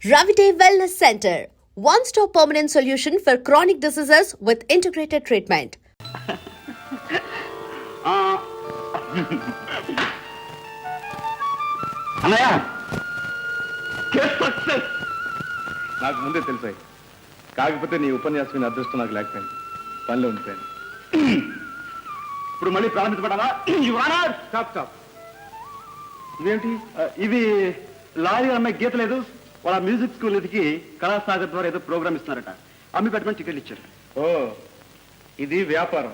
Ravite Wellness Center, one-stop permanent solution for chronic diseases with integrated treatment. అన్నయ్య success నాకు ముందే తెలిసాయి. కాకపోతే నీ ఉపన్యాసం అదృష్టం నాకు లేకపోయింది, పనిలో ఉండిపోయాను. ఇప్పుడు మళ్ళీ ప్రారంభించబడాలా? Stop stop. ఇదేంటి ఇది లారీ అమ్మాయి గీత లేదు, వాళ్ళ మ్యూజిక్ స్కూల్ ఎదికి కళాసాగర్ ద్వారా ఏదో ప్రోగ్రామ్ ఇస్తున్నారట, అమ్మి పెట్టమని టికెట్లు ఇచ్చారు. ఓ ఇది వ్యాపారం,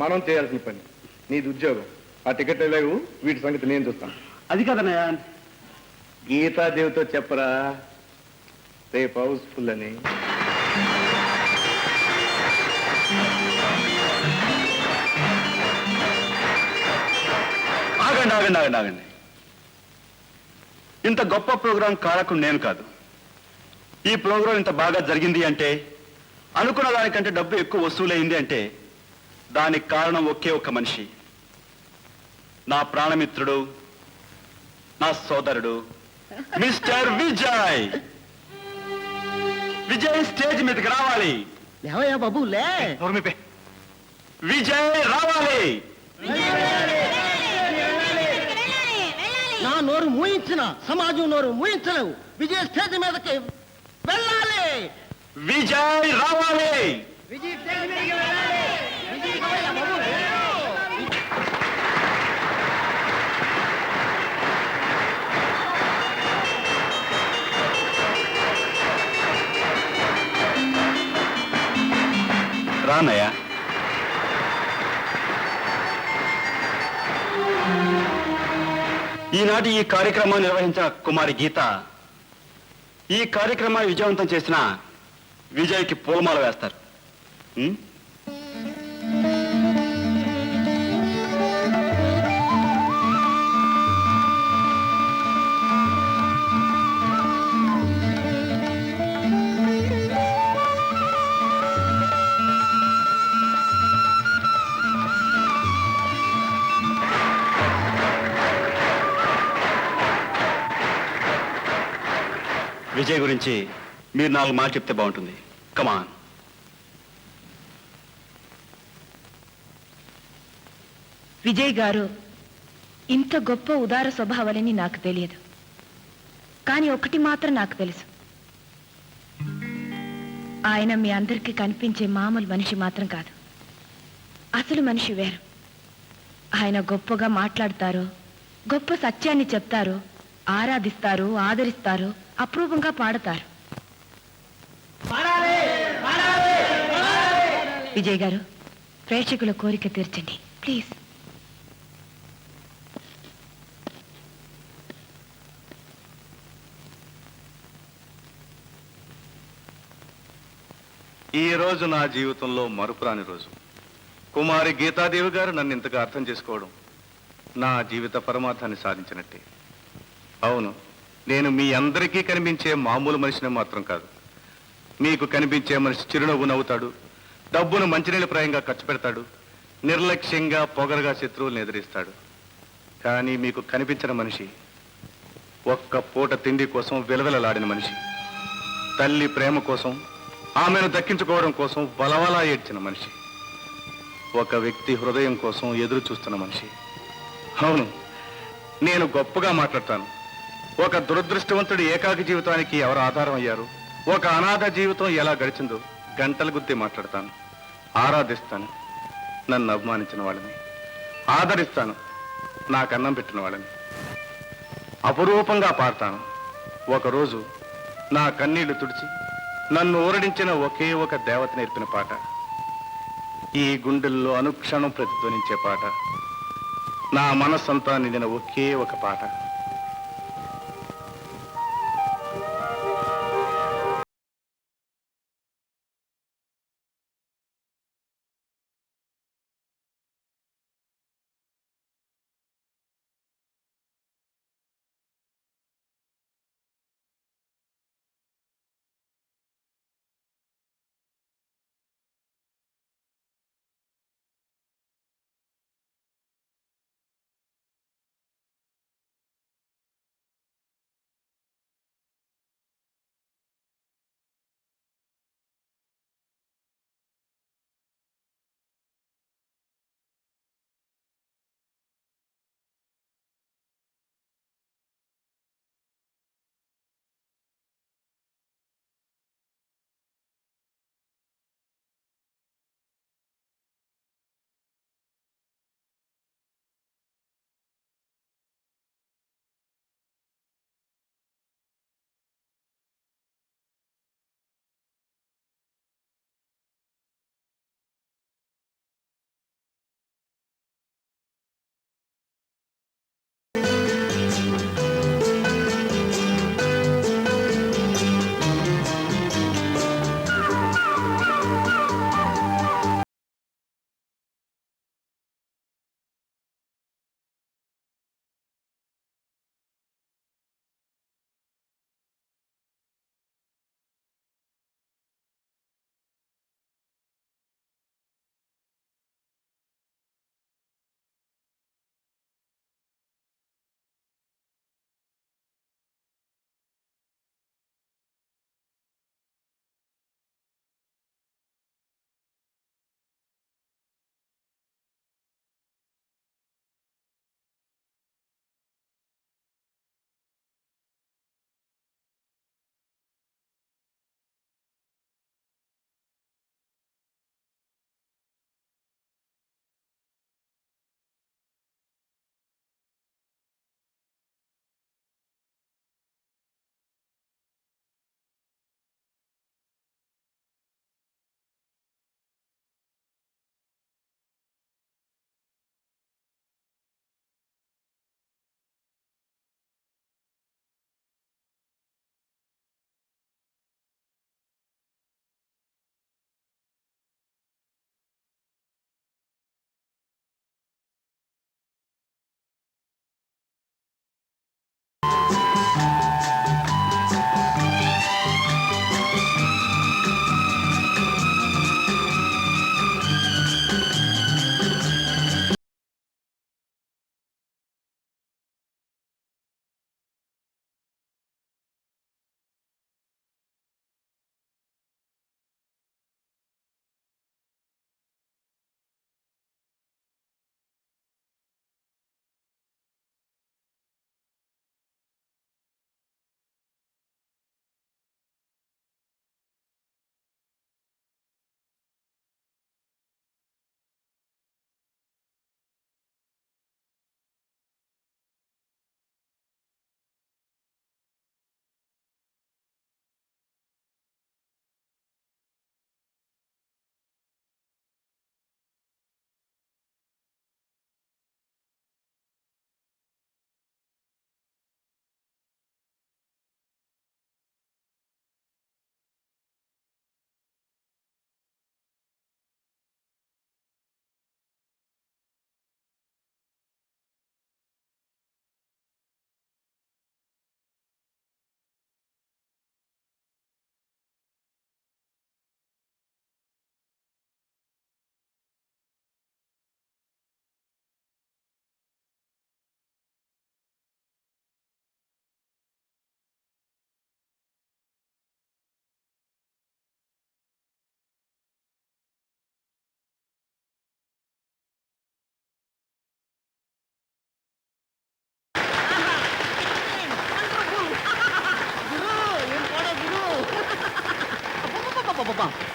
మనం చేయాల్సిన పని. నీది ఉద్యోగం. ఆ టికెట్ లేవు, వీటి సంగతి నేను చూస్తాను. అది కదన్నయ్య, గీతాదేవితో చెప్పరా రేపు హౌస్ఫుల్ అని. ఆగండి ఆగండి ఆగండి ఆగండి. ఇంత గొప్ప ప్రోగ్రాం కారకుడు నేను కాదు. ఈ ప్రోగ్రాం ఇంత బాగా జరిగింది అంటే, అనుకున్న దానికంటే డబ్బు ఎక్కువ వసూలైంది అంటే దానికి కారణం ఒకే ఒక్క మనిషి, నా ప్రాణమిత్రుడు, నా సోదరుడు మిస్టర్ విజయ్. విజయ్ స్టేజ్ మీదకి రావాలి. లేవయ్యా బాబు లే. విజయ్ రావాలి. నా నోరు మూయించిన సమాజం నోరు మూయించలేవు. విజయ్ స్టేజ్ మీదకి వెళ్ళాలి. విజయ్ రావాలి. విజయ్ స్టేజ్ మీదకి వెళ్ళాలి. విజయ్ రావయ్యా బాబు. రానయ్యా. ఈనాటి ఈ కార్యక్రమాన్ని నిర్వహించిన కుమారి గీత ఈ కార్యక్రమాన్ని విజయవంతం చేసిన విజయ్కి పూలమాల వేస్తారు. విజయ్ గురించి మీరు 4 మాటలు చెప్తే బాగుంటుంది. కమాన్. విజయ్ గారు ఇంత గొప్ప ఉదార స్వభావాలని నాకు తెలియదు, కానీ ఒకటి మాత్రం నాకు తెలుసు, ఆయన మీ అందరికీ కనిపించే మామూలు మనిషి మాత్రం కాదు, అసలు మనిషి వేరు. ఆయన గొప్పగా మాట్లాడతారు, గొప్ప సత్యాన్ని చెప్తారు, ఆరాధిస్తారు, ఆదరిస్తారు, అపూర్వంగా పాడతారు. విజయ్ గారు, ప్రేక్షకుల కోరిక తీర్చండి ప్లీజ్. ఈ రోజు నా జీవితంలో మరుపురాని రోజు. కుమారి గీతాదేవి గారు నన్ను ఇంతగా అర్థం చేసుకోవడం నా జీవిత పరమార్థాన్ని సాధించినట్టే. అవును, నేను మీ అందరికీ కనిపించే మామూలు మనిషిని మాత్రం కాదు. మీకు కనిపించే మనిషి చిరునవ్వు నవ్వుతాడు, డబ్బును మంచినీళ్ళ ప్రాయంగా ఖర్చు పెడతాడు, నిర్లక్ష్యంగా పొగరగా శత్రువులను ఎదిరిస్తాడు. కానీ మీకు కనిపించిన మనిషి ఒక్క పూట తిండి కోసం విలవిలలాడిన మనిషి, తల్లి ప్రేమ కోసం, ఆమెను దక్కించుకోవడం కోసం బలవలా ఏడ్చిన మనిషి, ఒక వ్యక్తి హృదయం కోసం ఎదురు చూస్తున్న మనిషి. అవును, నేను గొప్పగా మాట్లాడతాను. ఒక దురదృష్టవంతుడి ఏకాకి జీవితానికి ఎవరు ఆధారం అయ్యారు, ఒక అనాథ జీవితం ఎలా గడిచిందో గంటల గుద్ది మాట్లాడతాను. ఆరాధిస్తాను నన్ను అభిమానించిన వాళ్ళని, ఆదరిస్తాను నాకు అన్నం పెట్టిన వాళ్ళని, అపురూపంగా పాడతాను. ఒకరోజు నా కన్నీళ్లు తుడిచి నన్ను ఊరడించిన ఒకే ఒక దేవత నేర్పిన పాట, ఈ గుండెల్లో అనుక్షణం ప్రతిధ్వనించే పాట, నా మనస్సంతా నిండిన ఒకే ఒక పాట.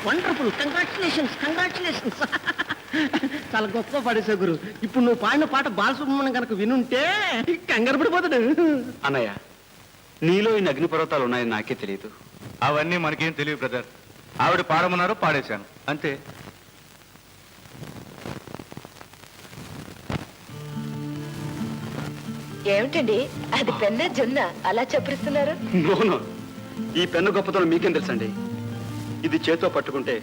Wonderful, congratulations. చాలా గొప్ప పాడేశా గురు. ఇప్పుడు నువ్వు పాడిన పాట బాలసుబ్రహ్మణ్యం కనుక వినుంటే కంగారు పడిపోతాడు. అన్నయ్య, నీలో ఈ అగ్నిపర్వతాలు ఉన్నాయని నాకే తెలియదు. అవన్నీ మనకేం తెలియదు బ్రదర్. ఆవిడ పాడమన్నారు, పాడేశాను అంతే. ఏమిటండి అది పెన్న జొన్న అలా చప్పరిస్తున్నారు? నోనో, ఈ పెన్ను గొప్పతనం మీకేం తెలుసండి? ఇది చేత్తో పట్టుకుంటే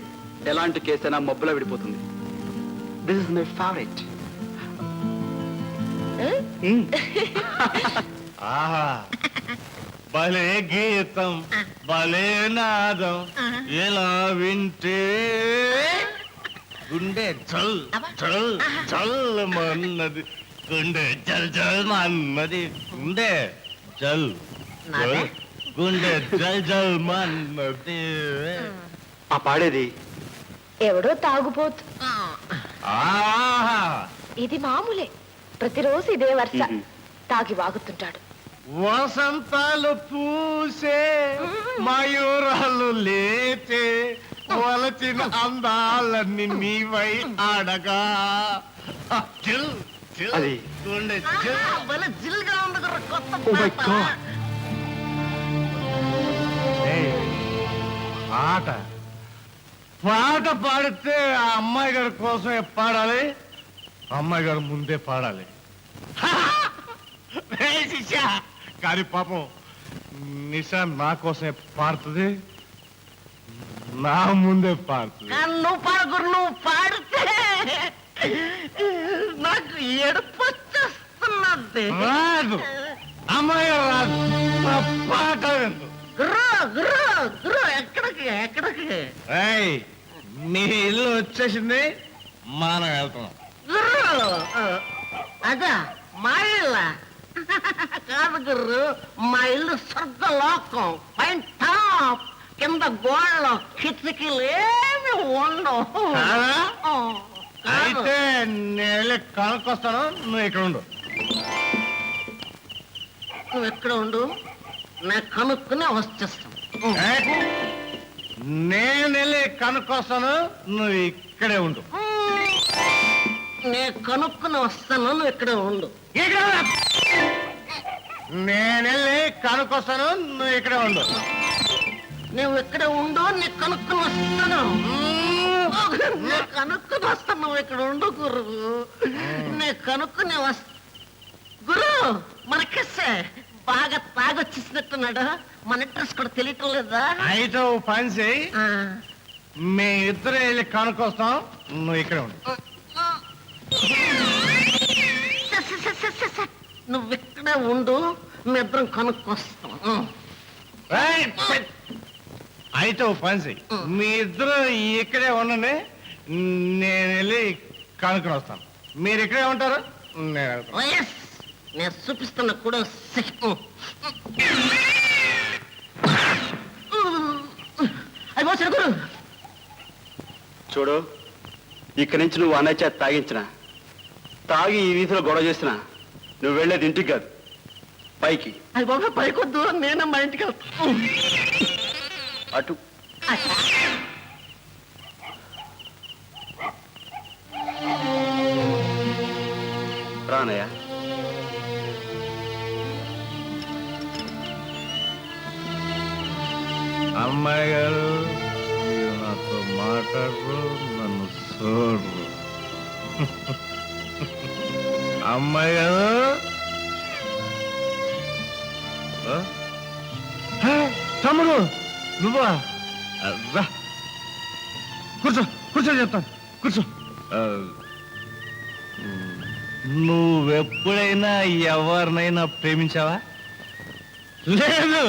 ఎలాంటి కేసైనా మబ్బులా విడిపోతుంది. This is my favourite. ఆహా, భలే గీతం, భలే నాదం, ఎలా వింటే గుండె చల్ చల్ చల్ మన్నది, గుండె చల్ చల్ మన్నది, గుండె చల్ చల్, గుండె చల్ చల్ మన్నది. ఆ పాడేది ఎవడో తాగుపోతు. ఆహా, ఇది మామూలే, ప్రతిరోజు ఇదే వరుస. తాగి వాగుతుంటాడు. వసంతాలు పూసే మయూరాలు లేచే, వలచిన అందాలన్నీ నీవై ఆడగా. చిల్ చిల్, అది. గుండె చిల్. భలే జిల్గా ఉంది గురు, కొత్త Oh my పాట. God. ఏయ్, పాట పాట పాడితే ఆ అమ్మాయి గారి కోసమే పాడాలి, అమ్మాయి గారు ముందే పాడాలి. ఏయ్ శిష్య, కానీ పాపం నిషా నా కోసమే పాడుతుంది, నా ముందే పాడుతుంది. కానీ నువ్వు పాడు గురు, నువ్వు పాడితే నాకు ఏడుపు వచ్చేస్తున్నది. రాదు, అమ్మాయి గారు రాదు, నా పాట విందు. గురు గురు గురు, ఎక్కడికి ఏయ్, నీ ఇల్లు వచ్చేసింది, మనం వెళ్తున్నాం. గురు, అదా మా ఇల్లు కాదు గురు, మా ఇల్లు స్వర్గలోకం, పైన టాప్, కింద గోడలు, కిటికీలు ఏమి ఉండవు. కాదా? ఆ, కాదు. అయితే నేను వెళ్ళి కనుక్కొస్తాను, నువ్వు ఇక్కడ ఉండు. నువ్వు ఎక్కడ ఉండు, నేను కనుక్కునే వచ్చేస్తాను. ఏయ్, నేను వెళ్ళి కనుక్కొస్తాను, నువ్వు ఇక్కడే ఉండు. నేను కనుక్కుని వస్తాను, నువ్వు ఇక్కడే ఉండు. ఇక్కడ రా. నేను వెళ్ళి కనుక్కొస్తాను, నువ్వు ఇక్కడే ఉండు. నువ్వు ఇక్కడే ఉండు, నేను కనుక్కుని వస్తాను. నేను కనుక్కుని వస్తాను, నువ్వు ఇక్కడ ఉండు గురు. నేను కనుక్కుని వస్తా. గురు, మనకిస్తే బాగా తాగొచ్చేసినట్టున్నాడు, మన ఇంట్రెస్ట్ కూడా తెలియటం లేదా? అయితే ఓ పని చేయి, ఆ. మీ ఇద్దరు వెళ్ళి కనుక్కొస్తాం, నువ్వు ఇక్కడే ఉండు. నువ్వు ఇక్కడే ఉండు, మీ ఇద్దరం కనుక్కొస్తాం. ఏయ్, అయితే ఓ పని చెయ్యి, మీ ఇద్దరు ఇక్కడే ఉండండి, నేను వెళ్ళి కనుక్కొని వస్తాను. మీరు ఇక్కడే ఉంటారు, నేను వెళ్తాను. Yes, నేను చూపిస్తున్న కూడా అది పోసాడు గురు. చూడు, ఇక్కడి నుంచి నువ్వు అన్నయ్య చేత తాగించిన, తాగి ఈ వీధిలో గొడవ చేసిన, నువ్వు వెళ్ళేది ఇంటికి కాదు, పైకి. అది బాబా పైకొద్దు, నేనే మా ఇంటికి వెళ్తాను. అటు. రానయ్య. అమ్మాయి గారు, మీరు నాతో మాట్లాడరు, నన్ను చూడరు. అమ్మాయి గారు, ఆ? హే, తమ్ముడు నువ్వా? రా, కూర్చో కూర్చో, చెప్తాను, కూర్చో. నువ్వెప్పుడైనా ఎవరినైనా ప్రేమించావా? లేదు.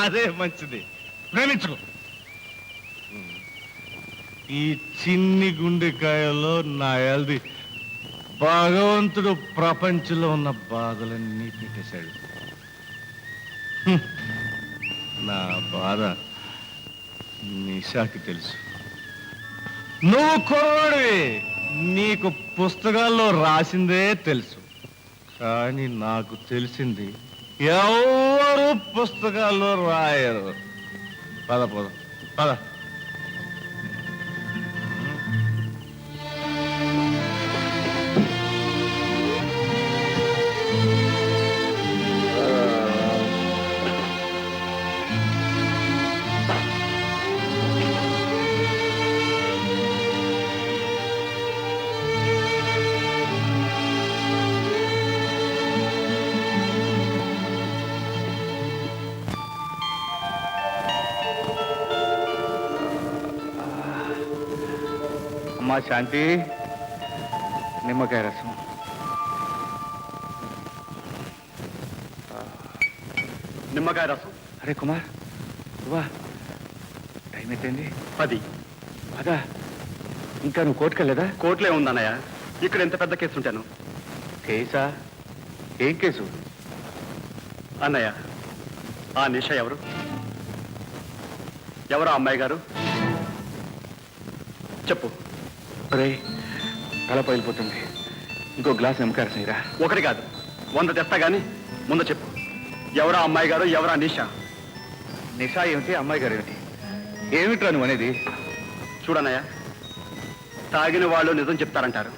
అదే మంచిది, ప్రేమించుకో. ఈ చిన్ని గుండెకాయలో నా ఎల్ది భగవంతుడు ప్రపంచంలో ఉన్న బాధలన్నీ పెట్టేశాడు. నా బాధ నిషాకి తెలుసు. నువ్వు కుర్రాడివి, నీకు పుస్తకాల్లో రాసిందే తెలుసు, కానీ నాకు తెలిసింది ఎవరు పుస్తకాల్లో రాయరు. పద పద పద, అమ్మా శాంతి, నిమ్మకాయ రసం. నిమ్మకాయ రసం అరే కుమార్, వా, టైం ఎంతైంది? 10. అదా, ఇంకా నువ్వు కోర్టుకెళ్ళదా? కోర్టులే ఉందన్నయ్య, ఇక్కడ ఎంత పెద్ద కేసు ఉంటాను. కేసా? ఏం కేసు? అన్నయ్య, ఆ నిష ఎవరు? ఎవరు ఆ అమ్మాయి గారు? చెప్పు. అరే, తల పగిలిపోతుంది. ఇంకో గ్లాస్ నిమ్మకాయ రసం ఇరా. ఒకటి కాదు, 100 తెస్తా గాని ముందు చెప్పు. ఎవరా అమ్మాయి గారు, ఎవరా నిష? నిషా ఏమిటి, అమ్మాయి గారు ఏమిటి? ఏమిట్రా నువ్వు అనేది? చూడన్నయ్య, తాగిన వాళ్ళు నిజం చెప్తారంటారు.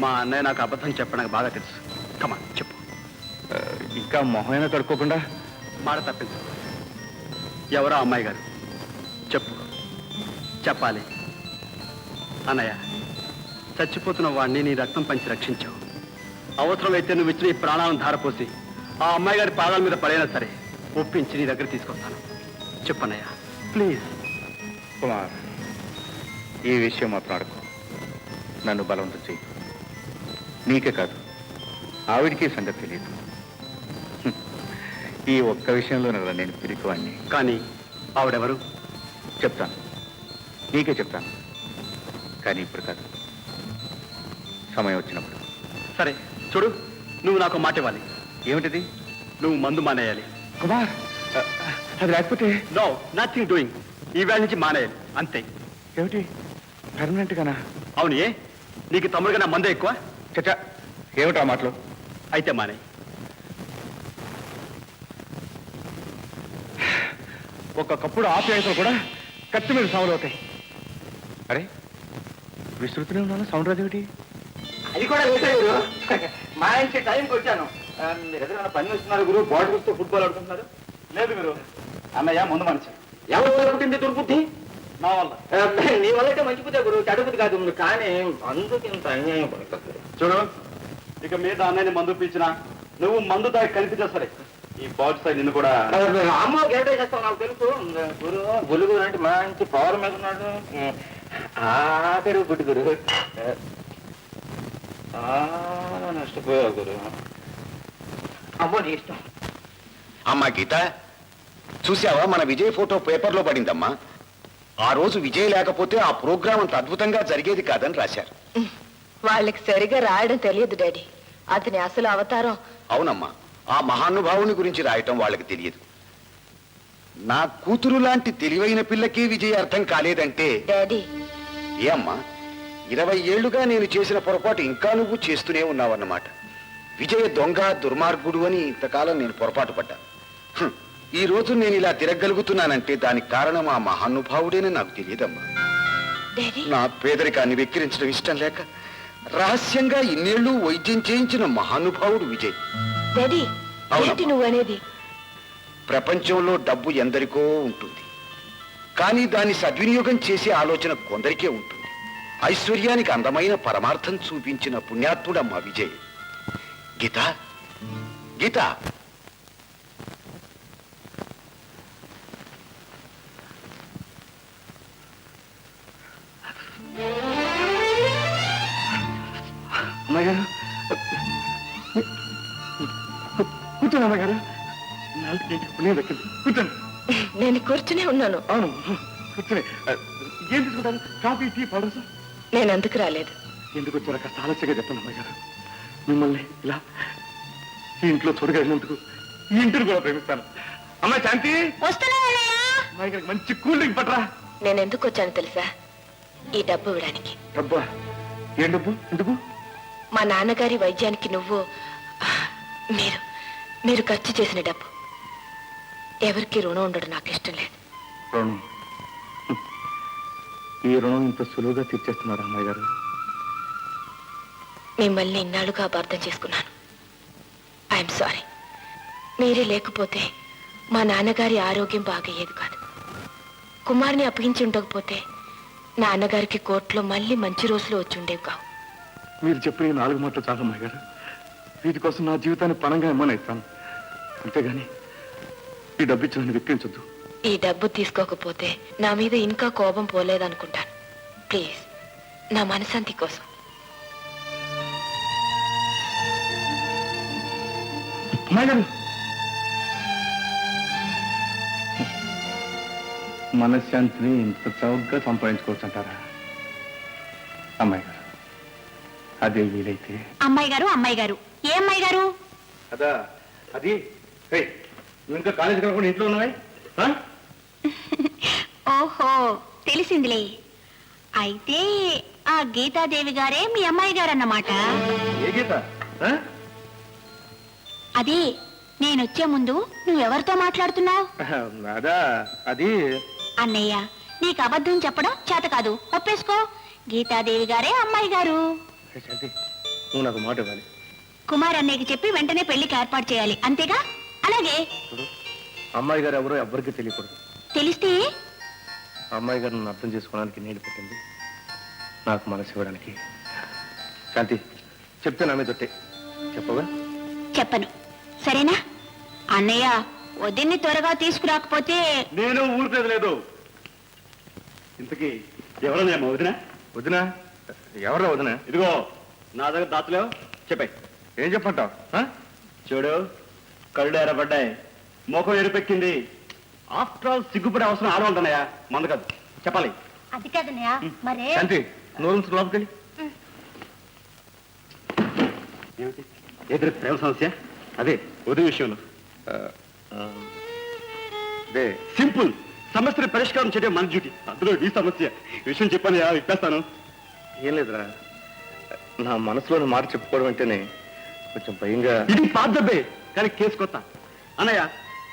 మా అన్నయ్య నాకు అబద్ధం చెప్పడానికి బాగా తెలుసు. కమా చెప్పు. ఇంకా మొహమైనా కడుక్కోకుండా మాట తప్పించు. ఎవరా అమ్మాయి గారు? చెప్పు. చెప్పాలి. అన్నయ్య, చచ్చిపోతున్న వాడిని నీ రక్తం పంచి రక్షించావు. అవసరమైతే నువ్వు ఇచ్చిన ఈ ప్రాణాలను ధారపోసి ఆ అమ్మాయి గారి పాదాల మీద పడైనా సరే ఒప్పించి నీ దగ్గర తీసుకొస్తాను. చెప్పన్నయ్య ప్లీజ్. కుమార్, ఈ విషయం మాత్రం అడకు. నన్ను బలవంతం చెయ్యి. నీకే కాదు, ఆవిడికి సంగతి తెలియదు. ఈ ఒక్క విషయంలో నేను పిరికివాణ్ణి. కానీ ఆవిడెవరు? చెప్తాను, నీకే చెప్తాను. కానీ ఇప్పుడు కాదు, సమయం వచ్చినప్పుడు. సరే చూడు, నువ్వు నాకు మాట ఇవ్వాలి. ఏమిటిది? నువ్వు మందు మానేయాలి. కుమార్, అది లేకపోతే నో, నథింగ్ డూయింగ్. ఈవేళ నుంచి మానేయాలి, అంతే. ఏమిటి, పర్మనెంట్ గానా? అవును. ఏ నీకు తమ్ముడుగా నా మందే ఎక్కువ? చచ్చా, ఏమిటా మాటలు? అయితే మానే. ఒక్కొక్కప్పుడు ఆప్యాయతలు కూడా కత్తి మీద సాగులు అవుతాయి. అరే, విస్తృతిలో ఉన్నాను, సౌండ్ రాదు ఏమిటి? అది కూడా వేసారు. మా ఇంటి టైంకి వచ్చాను. మీరు ఎదురైనా పని వస్తున్నారు గురు, బాటిల్స్తో ఫుట్బాల్ ఆడుకుంటున్నారు. లేదు మీరు అన్నయ్య ముందు మనిషి. ఎవరు పుట్టింది దుర్బుద్ధి? నా వల్ల. నీ వల్ల అయితే మంచి బుద్ధి గురు, చెడు బుద్ధి కాదు. కానీ అందుకు ఇంత అన్యాయం పడుతుంది. చూడు, ఇక మీద అన్నయ్యని మందు పీల్చినా నువ్వు మందు తాగి కనిపించా సరే ఈ బాడీ సైడ్ నిన్ను కూడా. అమ్మ గేటే చేస్తావు నాకు తెలుసు. గురు బులుగు అంటే మంచి పవర్ మీద ఉన్నాడు. ఆఖరు బుడ్డి గురు, నష్టపోయావు గురు. అమ్మో నీ ఇష్టం. అమ్మా గీత, చూసావా మన విజయ్ ఫోటో పేపర్లో పడిందమ్మా. ఆ రోజు విజయ్ లేకపోతే ఆ ప్రోగ్రాం అంత అద్భుతంగా జరిగేది కాదని రాశారు. వాళ్ళకి సరిగా రాయడం తెలియదు డాడీ. అతని అసలు అవతారం. అవునమ్మా, ఆ మహానుభావుని గురించి రాయటం వాళ్ళకి తెలియదు. నా కూతురు లాంటి తెలివైన పిల్లకే విజయ్ అర్థం కాలేదంటే డాడీ, ఏ అమ్మా, 20 ఏళ్లుగా నేను చేసిన పొరపాటు ఇంకా నువ్వు చేస్తూనే ఉన్నావన్నమాట. విజయ దొంగ, దుర్మార్గుడు అని ఇంతకాలం నేను పొరపాటు పడ్డా. ఈ రోజు నేను ఇలా తిరగలుగుతున్నానంటే దానికి కారణం ఆ మహానుభావుడేనని నాకు తెలియదమ్మా. డాడీ, నా పేదరికాన్ని వెక్కిరించడం ఇష్టం లేక రహస్యంగా ఇన్నేళ్లు వైద్యం చేయించిన మహానుభావుడు విజయ్. డాడీ, అవునమ్మా. ఏంటి నువ్వు అనేది? ప్రపంచంలో డబ్బు ఎందరికో ఉంటుంది, కానీ దాన్ని సద్వినియోగం చేసే ఆలోచన కొందరికే ఉంటుంది. ఐశ్వర్యానికి అందమైన పరమార్థం చూపించిన పుణ్యాత్ముడమ్మా విజయ్. గీత, గీత, అమ్మాయి గారు కూర్చోండి. అమ్మాయి గారు, నాలుగు పుణ్యం దక్కింది. కూర్చోండి. నేను కూర్చునే ఉన్నాను. అవును, కూర్చొని ఏం తీసుకుంటారు? Coffee, tea, powder? నేను ఎందుకు రాలేదు? ఎందుకు వచ్చారో కాస్త ఆలస్యంగా చెప్పండి అమ్మాయి గారు. మిమ్మల్ని ఇలా ఈ ఇంట్లో చూడగలిగినందుకు ఈ ఇంటిని కూడా ప్రేమిస్తాను. అమ్మాయి శాంతి, అమ్మాయి గారికి మంచి కూల్ డ్రింక్ పట్టరా. నేను ఎందుకు వచ్చాను తెలుసా? ఈ డబ్బు ఇవ్వడానికి. డబ్బా? ఏం డబ్బు? ఎందుకు? మా నాన్నగారి వైద్యానికి మీరు ఖర్చు చేసిన డబ్బు. ఎవరికి రుణం ఉండడం నాకు ఇష్టం లేదు. రుణం? ఈ రుణం ఇంత సులువుగా తీర్చేస్తున్నారు అమ్మాయి గారు. మిమ్మల్ని ఇన్నాళ్ళుగా అపార్థం చేసుకున్నాను. I'm sorry. మీరే లేకపోతే మా నాన్నగారి ఆరోగ్యం బాగయ్యేది కాదు. కుమార్ని అప్పగించి ఉండకపోతే నాన్నగారికి కోర్టులో మళ్ళీ మంచి రోజులు వచ్చి ఉండేవి కావు. మీరు చెప్పిన ఈ 4 మాటలు చాలు అమ్మాయి గారు. వీటి కోసం నా జీవితాన్ని పణంగా ఇమ్మని ఇస్తాను, అంతేగాని ఈ డబ్బు ఇచ్చి నన్ను వెక్కించొద్దు. ఈ డబ్బు తీసుకోకపోతే నా మీద ఇంకా కోపం పోలేదనుకుంటాను. ప్లీజ్ నా మనశాంతి కోసం. అమ్మాయి గారు, మనశ్శాంతిని ఇంత చౌకగా సంపాదించుకోవచ్చు అంటారా? అమ్మాయి గారు, అదే వీలైతే. అమ్మాయి గారు ఏ అమ్మాయి గారు? అదా అది నువ్వు ఇంకా కాలేజీకి వెళ్ళకుండా ఇంట్లో ఉన్నావే? ఓహో, తెలిసిందిలే. అయితే ఆ గీతాదేవి గారే మీ అమ్మాయి గారు అన్నమాట. ఏ గీత? అదే, నేనొచ్చే ముందు నువ్వెవరితో మాట్లాడుతున్నావు? అదా అది అన్నయ్య, నీకు అబద్ధం చెప్పడం చేత కాదు, ఒప్పేసుకో. గీతాదేవి గారే అమ్మాయి గారు. శాంతి, నువ్వు నాకు మాట ఇవ్వాలి. కుమార్ అన్నయ్యకి చెప్పి వెంటనే పెళ్లికి ఏర్పాటు చేయాలి, అంతేగా? అలాగే. అమ్మాయి గారు ఎవరో ఎవ్వరికీ తెలియకూడదు. తెలిస్తే? అమ్మాయి గారు నన్ను అర్థం చేసుకోవడానికి నీళ్ళు పెట్టింది, నాకు మనసు ఇవ్వడానికి. శాంతి, చెప్తే నా మీద ఒట్టే. చెప్పవా? చెప్పను, సరేనా? అన్నయ్య, వదిన్ని త్వరగా తీసుకురాకపోతే నేను ఊరుకునేది లేదు. ఇంతకీ ఎవరన్నా వదినా? వదినా? ఎవరో వదినా? ఇదిగో నా దగ్గర దాతలేవు, చెప్పాయి. ఏం చెప్పంటావు? చూడు, కళ్ళు ఎర్రబడ్డాయి, ముఖం ఎరుపెక్కింది. ఆఫ్టర్ ఆల్ సిగ్గుపడే అవసరం ఆడవాళ్ళనయా, మంద కాదు. చెప్పాలి. అది కాదన్నయ్య, మరే. శాంతి, నోరు లోపలికెళ్ళి. ఏమిటి ఎదురు ప్రేమ సమస్య? అదే ఉదయం విషయంలో. అదే సింపుల్, సమస్యను పరిష్కారం చేయడం మన డ్యూటీ. అందులో ఈ సమస్య విషయం చెప్పాను, ఇప్పేస్తాను. ఏం లేదురా, నా మనసులోని మాట చెప్పుకోవడం అంటేనే కొంచెం భయంగా. ఇది పాతబ్బే, కానీ కేసు కొత్త. అన్నయ్య,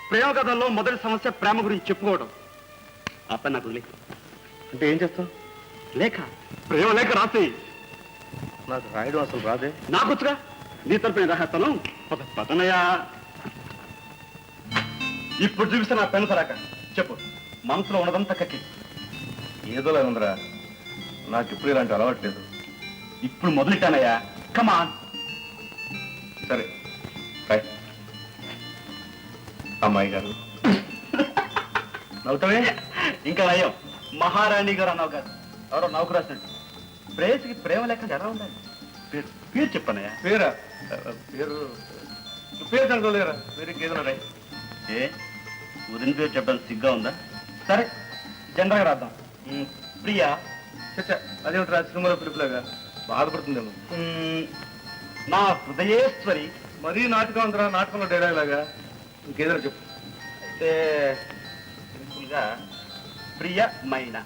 ప్రేమ కథల్లో మొదటి సమస్య ప్రేమ గురించి చెప్పుకోవడం. ఆ పని నాకు వదిలే. అంటే ఏం చేస్తావు? లేఖ, ప్రేమ లేఖ రాసి. నాకు రాయడం అసలు రాదే. నాకొచ్చుగా, నీ తరపున రాస్తాను. పదనయ్యా, ఇప్పుడు చూపిస్తే నా పెన్ సరాక చెప్పు, మనసులో ఉన్నదంతా కక్కి. ఏదోలా ఉందిరా, నాకు ఇప్పుడు ఇలాంటి అలవాట్లేదు. ఇప్పుడు మొదలెట్టానయ్యా, కమాన్. సరే, రాయ్. అమ్మాయి గారు. నవ్వుతావే? ఇంకా నయ్యం, మహారాణి గారు అన్నావు కాదు, ఎవరో నౌకు రాసినట్టు. ప్రేయసికి ప్రేమ లేకుండా ఎలా ఉండాలి? పేరు పేరు చెప్పనయ్యా. పేరా? పేరు పేరు కనుకోలేరా? పేరు ఇంకేదైనా రాయ్. ఏ ఉదయం పేరు చెప్పడానికి సిగ్గా ఉందా? సరే, జనరల్గా రాద్దాం. ప్రియా. చచ్చా, అదేమిట్రా సినిమాలో పిలుపులాగా బాధపడుతుందేమో. నా హృదయేశ్వరి. మరీ నాటకం ఉందిరా, నాటకంలో డైలాగ్ లాగా. ఇంకేదైనా చెప్పు. అయితే సింపుల్గా ప్రియమైన.